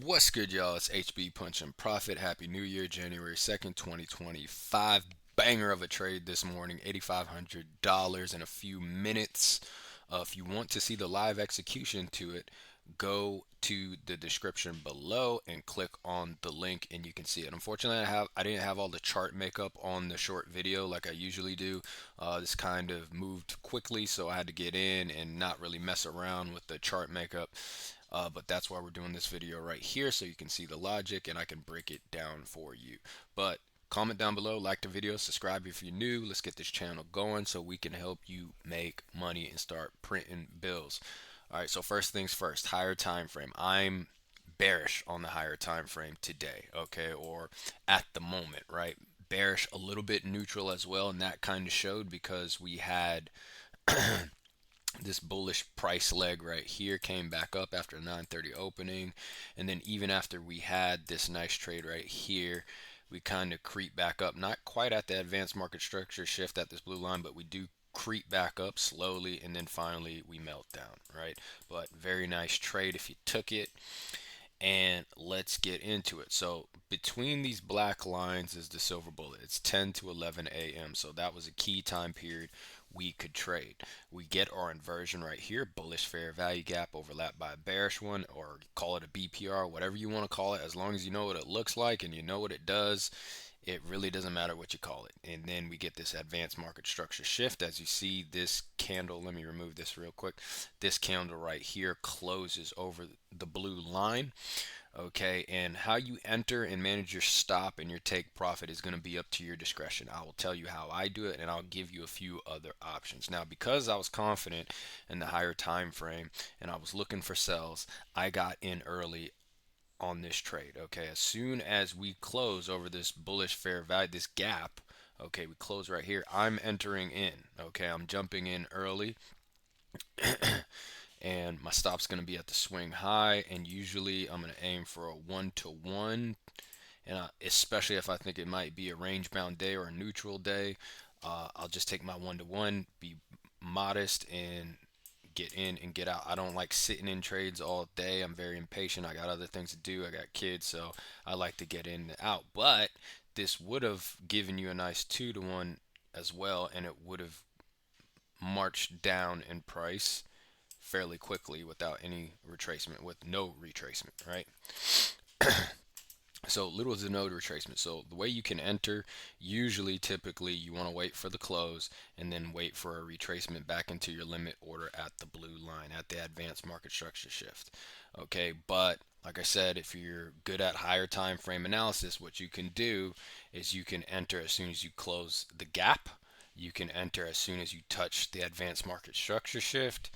What's good, y'all? It's HB Punch and Profit. Happy New Year, January 2nd, 2025. Banger of a trade this morning, $8,500 in a few minutes. If you want to see the live execution to it, go to the description below and click on the link and you can see it. Unfortunately, I didn't have all the chart makeup on the short video like I usually do. This kind of moved quickly, so I had to get in and not really mess around with the chart makeup. But that's why we're doing this video right here, so you can see the logic and I can break it down for you. But comment down below, like the video, subscribe if you're new. Let's get this channel going so we can help you make money and start printing bills. All right, so first things first, higher time frame. I'm bearish on the higher time frame today, okay, or at the moment, right? Bearish, a little bit neutral as well, and that kind of showed because we had this bullish price leg right here, came back up after a 930 opening, and then even after we had this nice trade right here, we kind of creep back up, not quite at the advanced market structure shift at this blue line, but we do creep back up slowly, and then finally we melt down, right? But very nice trade if you took it. And let's get into it. So between these black lines is the silver bullet. It's 10 to 11 a.m. So that was a key time period we could trade. We get our inversion right here, bullish fair value gap overlapped by a bearish one, or call it a BPR, whatever you want to call it. As long as you know what it looks like and you know what it does, it really doesn't matter what you call it. And then we get this advanced market structure shift. As you see, this candle, let me remove this real quick. This candle right here closes over the blue line. Okay, and how you enter and manage your stop and your take profit is going to be up to your discretion. I will tell you how I do it, and I'll give you a few other options. Now, because I was confident in the higher time frame and I was looking for sells, I got in early on this trade. Okay, as soon as we close over this bullish fair value, this gap, okay, we close right here, I'm entering in. Okay, I'm jumping in early and my stop's going to be at the swing high, and usually I'm going to aim for a 1-to-1, and especially if I think it might be a range bound day or a neutral day, I'll just take my 1-to-1, be modest, and get in and get out. I don't like sitting in trades all day. I'm very impatient. I got other things to do. I got kids, so I like to get in and out. But this would have given you a nice 2-to-1 as well, and it would have marched down in price fairly quickly without any retracement, with no retracement, right? So little to no retracement. So the way you can enter, usually, typically, you want to wait for the close and then wait for a retracement back into your limit order at the blue line, at the advanced market structure shift. Okay, but like I said, if you're good at higher time frame analysis, what you can do is you can enter as soon as you close the gap. You can enter as soon as you touch the advanced market structure shift,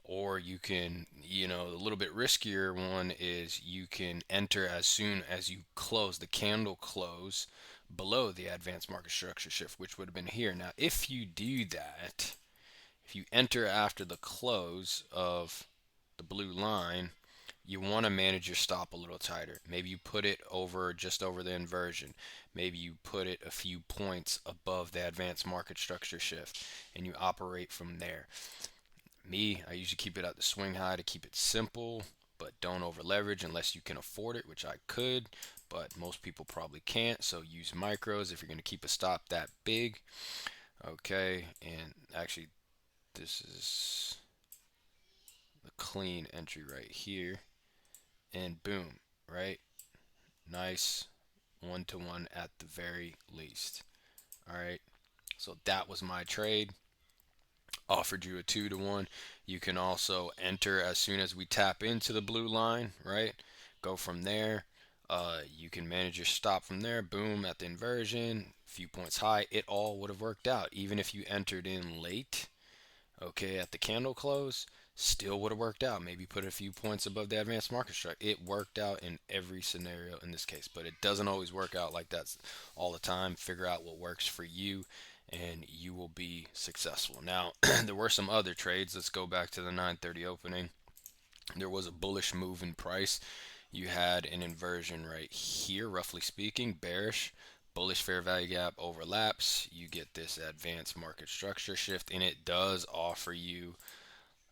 or you can, a little bit riskier one is you can enter as soon as you close the candle close below the advanced market structure shift, which would have been here. Now, if you do that, if you enter after the close of the blue line, you want to manage your stop a little tighter. Maybe you put it over, just over the inversion. Maybe you put it a few points above the advanced market structure shift and you operate from there. Me, I usually keep it at the swing high to keep it simple, but don't over leverage unless you can afford it, which I could, but most people probably can't. So use micros if you're going to keep a stop that big. Okay, and actually, this is the clean entry right here, and boom, right? Nice 1-to-1 at the very least. All right, so that was my trade. Offered you a 2-to-1. You can also enter as soon as we tap into the blue line, right? Go from there. You can manage your stop from there. Boom, at the inversion, a few points high. It all would have worked out. Even if you entered in late, okay, at the candle close, still would have worked out. Maybe put a few points above the advanced market structure. It worked out in every scenario in this case, but it doesn't always work out like that all the time. Figure out what works for you and you will be successful. Now, there were some other trades. Let's go back to the 930 opening. There was a bullish move in price. You had an inversion right here, roughly speaking, bearish. Bullish fair value gap overlaps. You get this advanced market structure shift, and it does offer you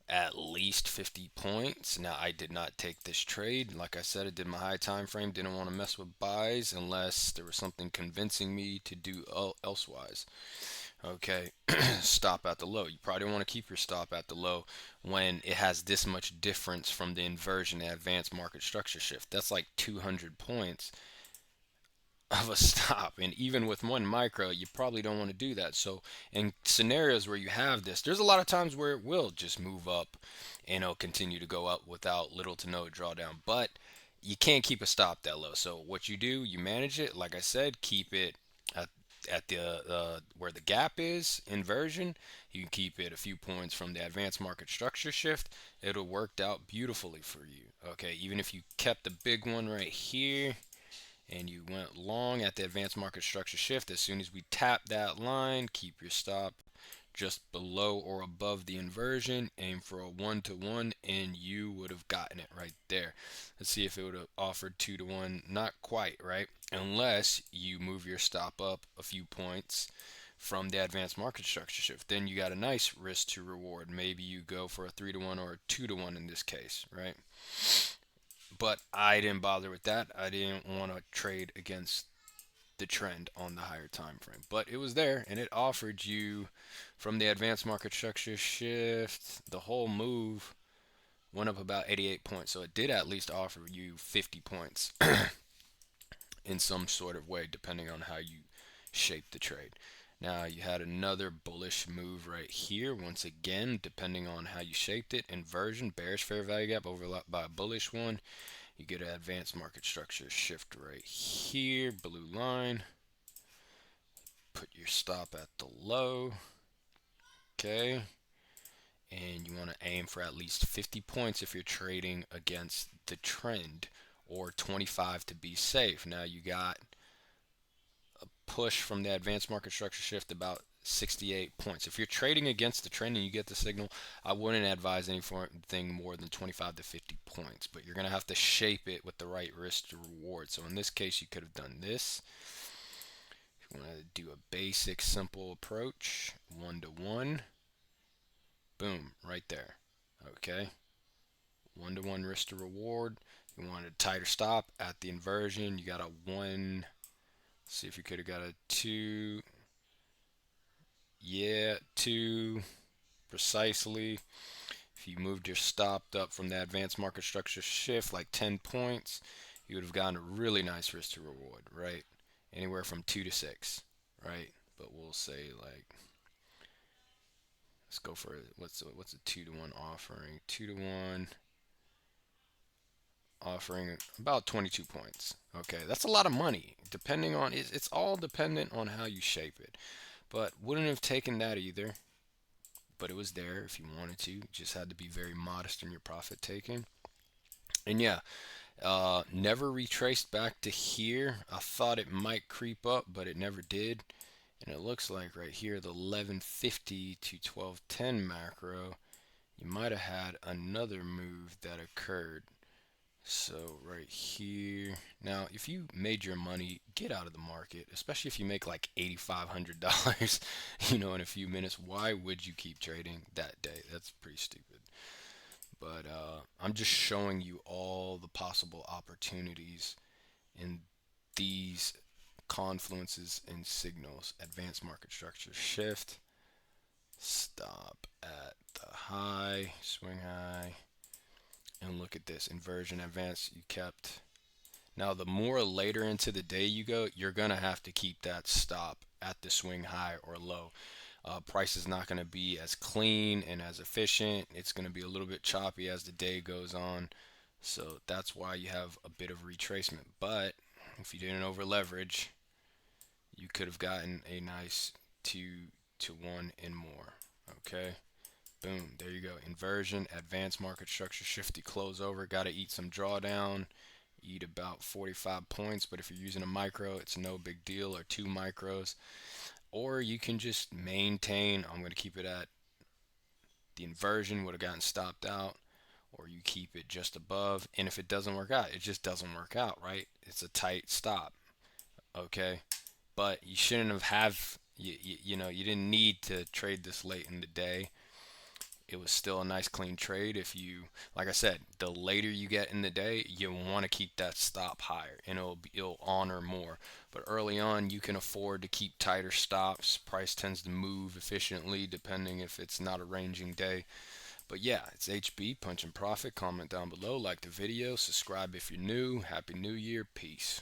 at least 50 points. Now, I did not take this trade. Like I said, I did my high time frame. Didn't want to mess with buys unless there was something convincing me to do elsewise. Okay, stop at the low. You probably want to keep your stop at the low when it has this much difference from the inversion and advanced market structure shift. That's like 200 points of a stop. And even with one micro, you probably don't want to do that. So, in scenarios where you have this, there's a lot of times where it will just move up and it'll continue to go up without little to no drawdown. But you can't keep a stop that low. So, what you do, you manage it. Like I said, keep it at the where the gap is inversion. You can keep it a few points from the advanced market structure shift. It'll work out beautifully for you. Okay, even if you kept the big one right here and you went long at the advanced market structure shift, as soon as we tap that line, keep your stop just below or above the inversion, aim for a 1-to-1, and you would have gotten it right there. Let's see if it would have offered 2-to-1. Not quite, right? Unless you move your stop up a few points from the advanced market structure shift. Then you got a nice risk to reward. Maybe you go for a 3-to-1 or a 2-to-1 in this case, right? But I didn't bother with that. I didn't want to trade against the trend on the higher time frame. But it was there and it offered you from the advanced market structure shift, the whole move went up about 88 points. So it did at least offer you 50 points in some sort of way, depending on how you shape the trade. Now you had another bullish move right here. Once again, depending on how you shaped it, inversion, bearish fair value gap overlapped by a bullish one. You get an advanced market structure shift right here, blue line. Put your stop at the low. Okay. And you want to aim for at least 50 points if you're trading against the trend, or 25 to be safe. Now you got a push from the advanced market structure shift about 68 points. If you're trading against the trend and you get the signal, I wouldn't advise anything more than 25 to 50 points, but you're going to have to shape it with the right risk to reward. So in this case, you could have done this. You want to do a basic simple approach, 1-to-1. Boom, right there. Okay, 1-to-1 risk to reward. You want a tighter stop at the inversion. You got a 1. See if you could have got a 2. Yeah, 2 precisely. If you moved your stop up from the advanced market structure shift like 10 points, you would have gotten a really nice risk to reward, right? Anywhere from 2 to 6, right? But we'll say like, let's go for what's a 2-to-1 offering? 2-to-1 offering about 22 points. Okay, that's a lot of money. Depending on it's all dependent on how you shape it. But wouldn't have taken that either. But it was there if you wanted to. You just had to be very modest in your profit taking. And yeah, never retraced back to here. I thought it might creep up, but it never did. And it looks like right here, the 1150 to 1210 macro, you might have had another move that occurred. So right here, now if you made your money, get out of the market, especially if you make like $8,500, in a few minutes. Why would you keep trading that day? That's pretty stupid. But I'm just showing you all the possible opportunities in these confluences and signals. Advanced market structure shift, stop at the high, swing high, and look at this inversion advance you kept. Now, the more later into the day you go, you're going to have to keep that stop at the swing high or low. Price is not going to be as clean and as efficient. It's going to be a little bit choppy as the day goes on. So that's why you have a bit of retracement. But if you didn't over leverage, you could have gotten a nice 2-to-1 and more. Okay. Boom. There you go. Inversion, advanced market structure, shifty close over. Got to eat some drawdown. Eat about 45 points. But if you're using a micro, it's no big deal, or 2 micros. Or you can just maintain. I'm going to keep it at the inversion, would have gotten stopped out. Or you keep it just above. And if it doesn't work out, it just doesn't work out, right? It's a tight stop. Okay. But you shouldn't have you didn't need to trade this late in the day. It was still a nice clean trade. If you, like I said, the later you get in the day, you want to keep that stop higher and it'll honor more. But early on, you can afford to keep tighter stops. Price tends to move efficiently depending if it's not a ranging day. But yeah, it's HB Punch and Profit. Comment down below, like the video, subscribe if you're new. Happy New Year. Peace.